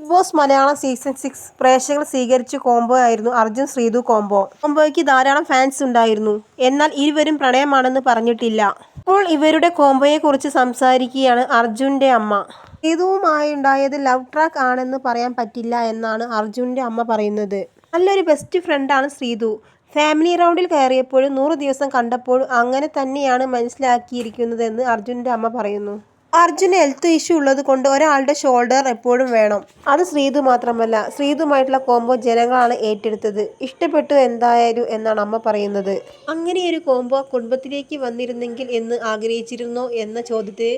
Big boss Malayalam season 6 പ്രേക്ഷകർ സ്വീകരിച്ച combo ആയിരുന്നു അർജുൻ ശ്രീതു കോംബോ. കോംബോയ്ക്ക് ധാരാളം ഫാൻസ് ഉണ്ടായിരുന്നു. എന്നാൽ ഇരുവരും പ്രണയമാണെന്ന് പറഞ്ഞിട്ടില്ല. ഇപ്പോൾ ഇവരുടെ കോംബോയെക്കുറിച്ച് സംസാരിക്കുകയാണ് അർജുന്റെ അമ്മ. ശ്രീതുവുമായുണ്ടായത് ലവ് ട്രാക്ക് ആണെന്ന് പറയാൻ പറ്റില്ല എന്നാണ് അർജുന്റെ അമ്മ പറയുന്നത്. നല്ലൊരു ബെസ്റ്റ് ഫ്രണ്ടാണ് ശ്രീതു. ഫാമിലി റൗണ്ടിൽ കയറിയപ്പോഴും 100 ദിവസം കണ്ടപ്പോഴും അങ്ങനെ തന്നെയാണ് മനസ്സിലാക്കിയിരിക്കുന്നതെന്ന് അർജുന്റെ അമ്മ പറയുന്നു. അർജുന് ഹെൽത്ത് ഇഷ്യൂ ഉള്ളത് കൊണ്ട് ഒരാളുടെ ഷോൾഡർ എപ്പോഴും വേണം. അത് ശ്രീതു മാത്രമല്ല, ശ്രീതുമായിട്ടുള്ള കോംബോ ജനങ്ങളാണ് ഏറ്റെടുത്തത്. ഇഷ്ടപ്പെട്ടു എന്തായാലും എന്നാണ് അമ്മ പറയുന്നത്. അങ്ങനെയൊരു കോംബോ കുടുംബത്തിലേക്ക് വന്നിരുന്നെങ്കിൽ എന്ന് ആഗ്രഹിച്ചിരുന്നോ എന്ന ചോദ്യത്തിന്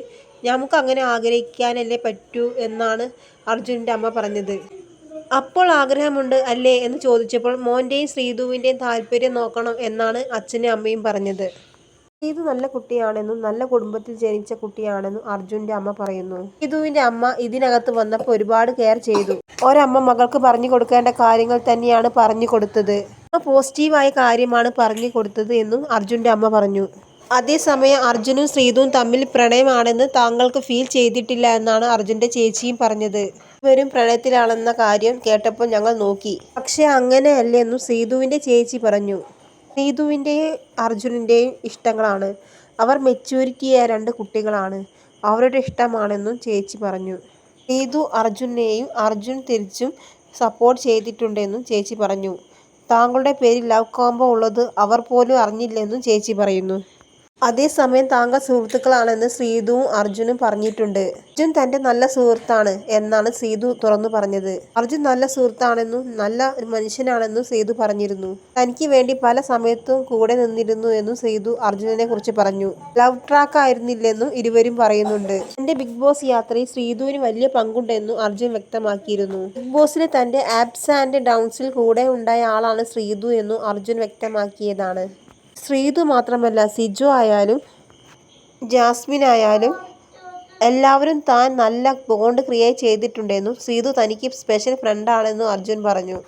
നമുക്ക് അങ്ങനെ ആഗ്രഹിക്കാനല്ലേ പറ്റൂ എന്നാണ് അർജുൻ്റെ അമ്മ പറഞ്ഞത്. അപ്പോൾ ആഗ്രഹമുണ്ട് അല്ലേ എന്ന് ചോദിച്ചപ്പോൾ മോൻ്റെയും ശ്രീതുവിൻ്റെയും താല്പര്യം നോക്കണം എന്നാണ് അച്ഛനും അമ്മയും പറഞ്ഞത്. ശ്രീതു നല്ല കുട്ടിയാണെന്നും നല്ല കുടുംബത്തിൽ ജനിച്ച കുട്ടിയാണെന്നും അർജുന്റെ അമ്മ പറയുന്നു. ശ്രീതുവിന്റെ അമ്മ ഇതിനകത്ത് വന്നപ്പോൾ ഒരുപാട് കെയർ ചെയ്തു. ഒരമ്മ മകൾക്ക് പറഞ്ഞു കൊടുക്കേണ്ട കാര്യങ്ങൾ തന്നെയാണ് പറഞ്ഞു കൊടുത്തത്. പോസിറ്റീവായ കാര്യമാണ് പറഞ്ഞു കൊടുത്തത് എന്നും അർജുന്റെ അമ്മ പറഞ്ഞു. അതേസമയം അർജുനും ശ്രീതുവും തമ്മിൽ പ്രണയമാണെന്ന് താങ്കൾക്ക് ഫീൽ ചെയ്തിട്ടില്ല എന്നാണ് അർജുന്റെ ചേച്ചിയും പറഞ്ഞത്. ഇവരും പ്രണയത്തിലാണെന്ന കാര്യം കേട്ടപ്പോൾ ഞങ്ങൾ നോക്കി. പക്ഷെ അങ്ങനെയല്ലെന്നും ശ്രീതുവിന്റെ ചേച്ചി പറഞ്ഞു. ശ്രീതുവിൻ്റെയും അർജുനൻ്റെയും ഇഷ്ടങ്ങളാണ്. അവർ മെച്യൂരിറ്റിയായ 2 കുട്ടികളാണ്. അവരുടെ ഇഷ്ടമാണെന്നും ചേച്ചി പറഞ്ഞു. ശ്രീതു അർജുനെയും അർജുൻ തിരിച്ചും സപ്പോർട്ട് ചെയ്തിട്ടുണ്ടെന്നും ചേച്ചി പറഞ്ഞു. താങ്കളുടെ പേരിൽ ലവ് കോംബോ ഉള്ളത് അവർ പോലും അറിഞ്ഞില്ലെന്നും ചേച്ചി പറയുന്നു. അതേസമയം താങ്കൾ സുഹൃത്തുക്കളാണെന്ന് ശ്രീതുവും അർജുനും പറഞ്ഞിട്ടുണ്ട്. അർജുൻ തൻ്റെ നല്ല സുഹൃത്താണ് എന്നാണ് ശ്രീതു തുറന്നു പറഞ്ഞത്. അർജുൻ നല്ല സുഹൃത്താണെന്നും നല്ല മനുഷ്യനാണെന്നും ശ്രീതു പറഞ്ഞിരുന്നു. തനിക്ക് വേണ്ടി പല സമയത്തും കൂടെ നിന്നിരുന്നു എന്നും ശ്രീതു അർജുനനെ കുറിച്ച് പറഞ്ഞു. ലവ് ട്രാക്ക് ആയിരുന്നില്ലെന്നും ഇരുവരും പറയുന്നുണ്ട്. തൻ്റെ ബിഗ് ബോസ് യാത്രയിൽ ശ്രീതുവിന് വലിയ പങ്കുണ്ടെന്നും അർജുൻ വ്യക്തമാക്കിയിരുന്നു. ബിഗ് ബോസിലെ തൻ്റെ ആപ്സ് ആൻഡ് ഡൗൺസിൽ കൂടെ ഉണ്ടായ ആളാണ് ശ്രീതു എന്നും അർജുൻ വ്യക്തമാക്കിയതാണ്. ശ്രീതു മാത്രമല്ല, സിജോ ആയാലും ജാസ്മിൻ ആയാലും എല്ലാവരും താൻ നല്ല ബോണ്ട് ക്രിയേറ്റ് ചെയ്തിട്ടുണ്ടെന്നും ശ്രീതു തനിക്ക് സ്പെഷ്യൽ ഫ്രണ്ടാണെന്നും അർജുൻ പറഞ്ഞു.